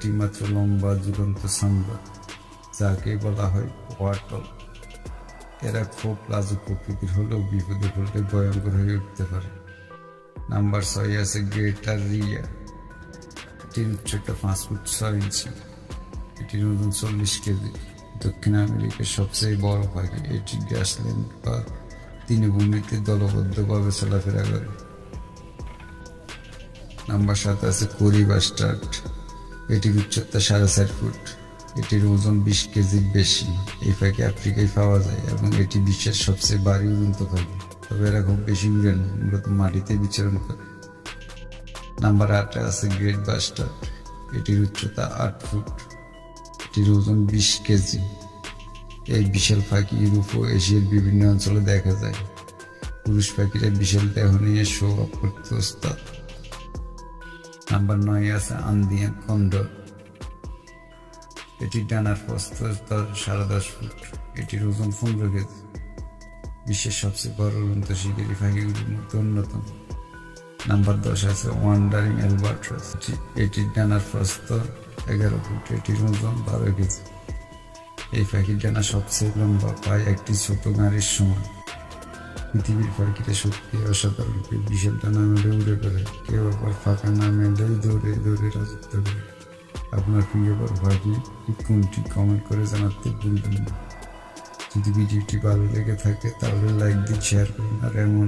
এটি মাত্র লম্বা ঝুলন্ত সাম্বা, যাকে বলা হয় ওয়াটল। এরা খুব লাজুক প্রকৃতির হলেও বিপদে পড়লে ভয়ঙ্কর হয়ে উঠতে পারে। নাম্বার 6 আছে গ্রেটার রিয়া। এটির উচ্চতা 5 ফুট 6 ইঞ্চি। এটির ওজন 40 কেজি। দক্ষিণ আমেরিকার সবচেয়ে বড় পাখি। এটি গ্রাসল্যান্ড বা তৃণভূমিতে দলবদ্ধভাবে চলাফেরা করে। নাম্বার 7 আছে কোরি বাস্টার্ড। এটির উচ্চতা 4.5 ফুট। এটির ওজন 20 কেজির বেশি। এই পাখি আফ্রিকায় পাওয়া যায় এবং এটি বিশ্বের সবচেয়ে ভারী উড়ন্ত পাখি। তবে এরা খুব বেশি উড়ে না, মূলত মাটিতে বিচরণ করে। নাম্বার 8 আছে গ্রেট বাস্টার্ড। এটির উচ্চতা 8 ফুট। এটির ওজন 20 কেজি। এই বিশাল পাখি ইউরোপ ও এশিয়ার বিভিন্ন অঞ্চলে দেখা যায়। পুরুষ পাখিরা বিশাল দেহ নিয়ে শো অফ করতে ওস্তাদ। নাম্বার 9 আছে আন্দিয়ান কন্ডর। এটির ডানার প্রস্থ 10.5 ফুট। এটির ওজন 15 কেজি। বিশ্বের সবচেয়ে বড় উড়ন্ত শিকারী পাখিগুলির মধ্যে অন্যতম। নাম্বার 10 আছে ওয়ান্ডারিং অ্যালবাট্রস। এটির ডানার প্রস্থ 11 ফুট। এটির ওজন 12 কেজি। এই পাখির ডানা সবচেয়ে লম্বা, প্রায় একটি ছোট গাড়ির সমান। পৃথিবীর পাখিরা সত্যি অসাধারণ। কেউ বিশাল ডানা মেলে উড়ে বেড়ায়, কেউ আবার ফাঁকা না মেলেই দৌড়ে দৌড়ে রাজত্ব করে। আপনার প্রিয় পাখি কোনটি কমেন্ট করে জানাতে ভুলবেন না। যদি ভিডিওটি ভালো লেগে থাকে তাহলে লাইক দিন, শেয়ার করুন আর এমন